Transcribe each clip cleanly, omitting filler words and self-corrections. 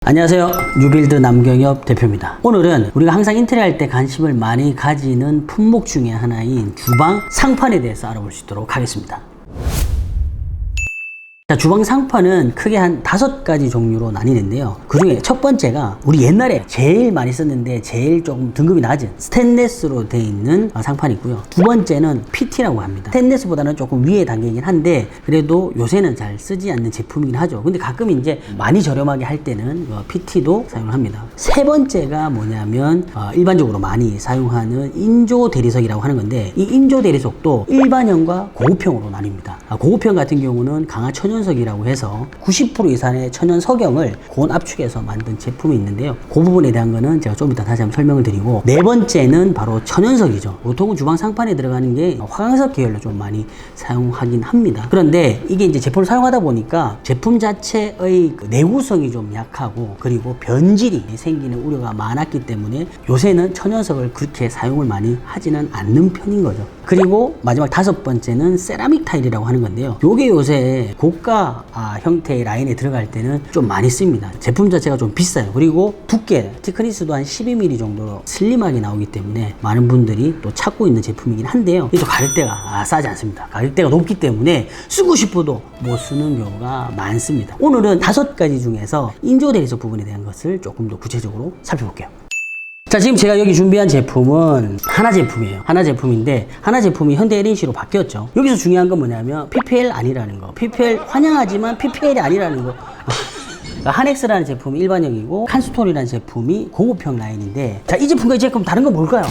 안녕하세요. 뉴빌드 남경엽 대표입니다. 오늘은 우리가 항상 인테리어 할 때 관심을 많이 가지는 품목 중에 하나인 주방 상판에 대해서 알아볼 수 있도록 하겠습니다. 자, 주방 상판은 크게 한 5가지 종류로 나뉘는데요. 그 중에 첫 번째가 우리 옛날에 제일 많이 썼는데 제일 조금 등급이 낮은 스테인리스로 되어 있는 상판이 있고요. 두 번째는 PT라고 합니다. 스테인리스보다는 조금 위에 단계이긴 한데 그래도 요새는 잘 쓰지 않는 제품이긴 하죠. 근데 가끔 이제 많이 저렴하게 할 때는 PT도 사용을 합니다. 세 번째가 뭐냐면 일반적으로 많이 사용하는 인조 대리석이라고 하는 건데 이 인조 대리석도 일반형과 고급형으로 나뉩니다. 고급형 같은 경우는 강화 천연석이라고 해서 90% 이상의 천연 석영을 고온 압축해서 만든 제품이 있는데요. 그 부분에 대한 거는 제가 좀 이따 다시 한번 설명을 드리고, 네 번째는 바로 천연석이죠. 보통은 주방 상판에 들어가는 게 화강석 계열로 좀 많이 사용하긴 합니다. 그런데 이게 이제 제품을 사용하다 보니까 제품 자체의 내구성이 좀 약하고 그리고 변질이 생기는 우려가 많았기 때문에 요새는 천연석을 그렇게 사용을 많이 하지는 않는 편인 거죠. 그리고 마지막 5번째는 세라믹 타일이라고 하는 건데요. 요게 요새 고가 형태의 라인에 들어갈 때는 좀 많이 씁니다. 제품 자체가 좀 비싸요. 그리고 두께, 티크니스도 한 12mm 정도로 슬림하게 나오기 때문에 많은 분들이 또 찾고 있는 제품이긴 한데요. 이 또 가격대가 싸지 않습니다. 가격대가 높기 때문에 쓰고 싶어도 못 쓰는 경우가 많습니다. 오늘은 5가지 중에서 인조 대리석 부분에 대한 것을 조금 더 구체적으로 살펴볼게요. 자, 지금 제가 여기 준비한 제품은 하나 제품이에요. 하나 제품인데 하나 제품이 현대 LNC로 바뀌었죠. 여기서 중요한 건 뭐냐면 PPL 아니라는 거. PPL 환영하지만 PPL이 아니라는 거. 한엑스라는 제품이 일반형이고 칸스톤이라는 제품이 고급형 라인인데, 자, 이 제품과 이 제품 다른 건 뭘까요?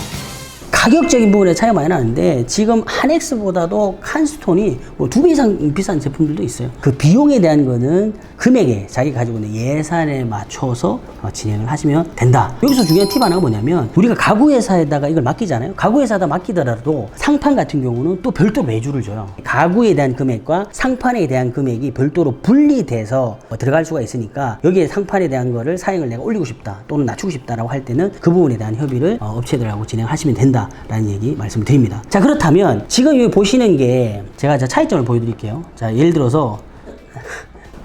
가격적인 부분에 차이가 많이 나는데 지금 한엑스보다도 칸스톤이 뭐 2배 이상 비싼 제품들도 있어요. 그 비용에 대한 거는 금액에 자기가 가지고 있는 예산에 맞춰서 진행을 하시면 된다. 여기서 중요한 팁 하나가 뭐냐면 우리가 가구회사에다가 이걸 맡기잖아요. 가구회사에다 맡기더라도 상판 같은 경우는 또 별도로 외주를 줘요. 가구에 대한 금액과 상판에 대한 금액이 별도로 분리돼서 들어갈 수가 있으니까 여기에 상판에 대한 거를 사양을 내가 올리고 싶다 또는 낮추고 싶다라고 할 때는 그 부분에 대한 협의를 업체들하고 진행하시면 된다 라는 얘기 말씀을 드립니다. 자, 그렇다면 지금 여기 보시는 게 제가 차이점을 보여드릴게요. 자, 예를 들어서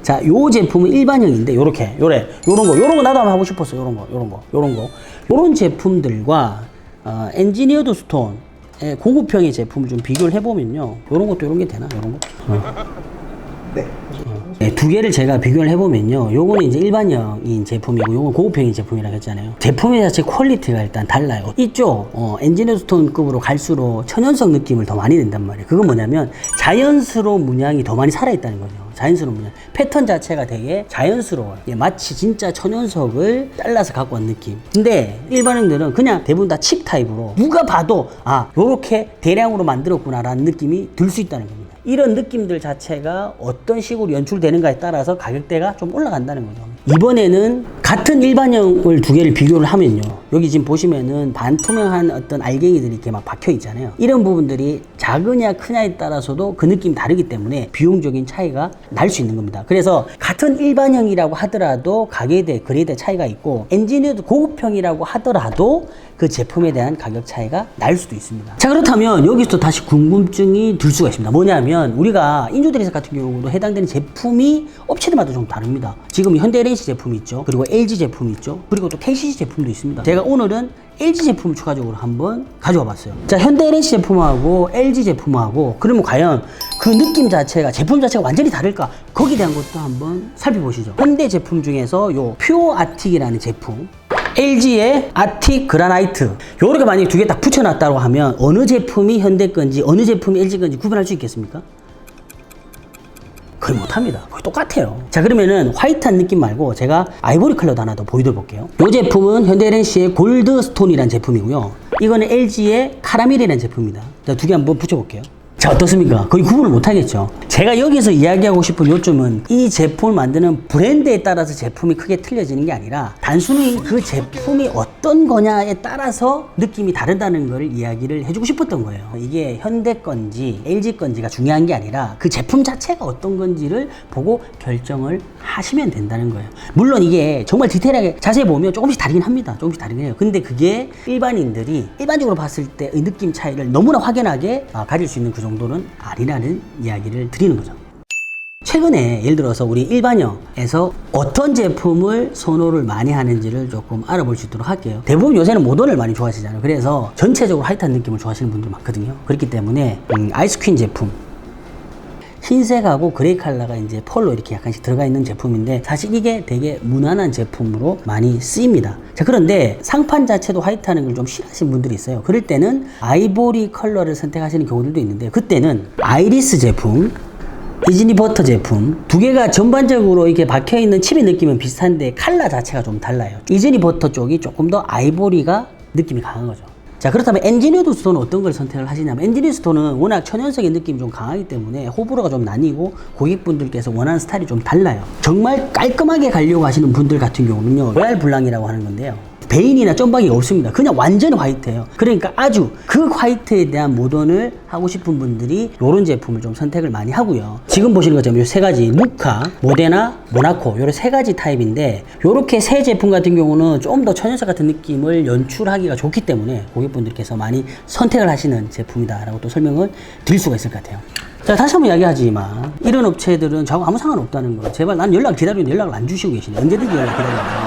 자, 요 제품은 일반형인데 요런 거 나도 한번 하고 싶었어. 요런 제품들과 엔지니어드 스톤의 고급형의 제품을 좀 비교를 해보면요. 요런 것도 요런 게 되나? 요런 거? 네, 두 개를 제가 비교를 해보면요. 요거는 이제 일반형인 제품이고 요건 고급형인 제품이라고 했잖아요. 제품의 자체 퀄리티가 일단 달라요. 이쪽 엔지니어 스톤급으로 갈수록 천연석 느낌을 더 많이 낸단 말이에요. 그건 뭐냐면 자연스러운 문양이 더 많이 살아있다는 거죠. 자연스러운 문양. 패턴 자체가 되게 자연스러워요. 마치 진짜 천연석을 잘라서 갖고 온 느낌. 근데 일반형들은 그냥 대부분 다 칩 타입으로 누가 봐도 요렇게 대량으로 만들었구나 라는 느낌이 들 수 있다는 겁니다. 이런 느낌들 자체가 어떤 식으로 연출되는가에 따라서 가격대가 좀 올라간다는 거죠. 이번에는 같은 일반형을 두 개를 비교를 하면요. 여기 지금 보시면은 반투명한 어떤 알갱이들이 이렇게 막 박혀 있잖아요. 이런 부분들이 작으냐 크냐에 따라서도 그 느낌이 다르기 때문에 비용적인 차이가 날 수 있는 겁니다. 그래서 같은 일반형이라고 하더라도 가격대, 그레이드 차이가 있고 엔지니어드 고급형이라고 하더라도 그 제품에 대한 가격 차이가 날 수도 있습니다. 자, 그렇다면 여기서 다시 궁금증이 들 수가 있습니다. 뭐냐면 우리가 인조 대리석 같은 경우도 해당되는 제품이 업체들마다 좀 다릅니다. 지금 현대 LNC 제품이 있죠. 그리고 LG 제품이 있죠. 그리고 또 KCC 제품도 있습니다. 제가 오늘은 LG 제품을 추가적으로 한번 가져와 봤어요. 자, 현대 LNC 제품하고 LG 제품하고 그러면 과연 그 느낌 자체가, 제품 자체가 완전히 다를까? 거기에 대한 것도 한번 살펴보시죠. 현대 제품 중에서 요 퓨어 아틱이라는 제품, LG의 아틱 그라나이트, 요렇게 만약에 두 개 딱 붙여놨다고 하면 어느 제품이 현대 건지 어느 제품이 LG 건지 구분할 수 있겠습니까? 거의 못합니다. 거의 똑같아요. 자, 그러면은 화이트한 느낌 말고 제가 아이보리 컬러도 하나 더 보여드릴게요. 이 제품은 현대 LNC의 골드 스톤이라는 제품이고요. 이거는 LG의 카라멜이라는 제품입니다. 자, 두 개 한번 붙여볼게요. 자, 어떻습니까? 거의 구분을 못하겠죠. 제가 여기서 이야기하고 싶은 요점은 이 제품을 만드는 브랜드에 따라서 제품이 크게 틀려지는 게 아니라 단순히 그 제품이 어떤 거냐에 따라서 느낌이 다르다는 걸 이야기를 해주고 싶었던 거예요. 이게 현대 건지 LG 건지가 중요한 게 아니라 그 제품 자체가 어떤 건지를 보고 결정을 하시면 된다는 거예요. 물론 이게 정말 디테일하게 자세히 보면 조금씩 다르긴 합니다. 조금씩 다르긴 해요. 근데 그게 일반인들이 일반적으로 봤을 때의 느낌 차이를 너무나 확연하게 가질 수 있는 그 정도는 아니라는 이야기를 드리는 거죠. 최근에 예를 들어서 우리 일반형에서 어떤 제품을 선호를 많이 하는지를 조금 알아볼 수 있도록 할게요. 대부분 요새는 모던을 많이 좋아하시잖아요. 그래서 전체적으로 화이트한 느낌을 좋아하시는 분들 많거든요. 그렇기 때문에 아이스퀸 제품, 흰색하고 그레이 컬러가 이제 펄로 이렇게 약간씩 들어가 있는 제품인데 사실 이게 되게 무난한 제품으로 많이 쓰입니다. 자, 그런데 상판 자체도 화이트하는 걸 좀 싫어하시는 분들이 있어요. 그럴 때는 아이보리 컬러를 선택하시는 경우들도 있는데 그때는 아이리스 제품, 이즈니 버터 제품 두 개가 전반적으로 이렇게 박혀있는 칩의 느낌은 비슷한데 컬러 자체가 좀 달라요. 이즈니 버터 쪽이 조금 더 아이보리가 느낌이 강한 거죠. 자, 그렇다면 엔지니어드 스톤은 어떤 걸 선택을 하시냐면 엔지니어드 스톤은 워낙 천연색의 느낌이 좀 강하기 때문에 호불호가 좀 나뉘고 고객분들께서 원하는 스타일이 좀 달라요. 정말 깔끔하게 가려고 하시는 분들 같은 경우는요 로얄 블랑이라고 하는 건데요, 베인이나 점박이가 없습니다. 그냥 완전히 화이트예요. 그러니까 아주 그 화이트에 대한 모던을 하고 싶은 분들이 이런 제품을 좀 선택을 많이 하고요. 지금 보시는 것처럼 이 세 가지 무카, 모데나, 모나코 요런 세 가지 타입인데 요렇게 세 제품 같은 경우는 좀 더 천연색 같은 느낌을 연출하기가 좋기 때문에 고객분들께서 많이 선택을 하시는 제품이다 라고 또 설명을 드릴 수가 있을 것 같아요. 자, 다시 한번 이야기하지만 이런 업체들은 저하고 아무 상관없다는 거. 제발 난 연락 기다리는데 연락을 안 주시고 계시네. 언제든지 연락 기다려요.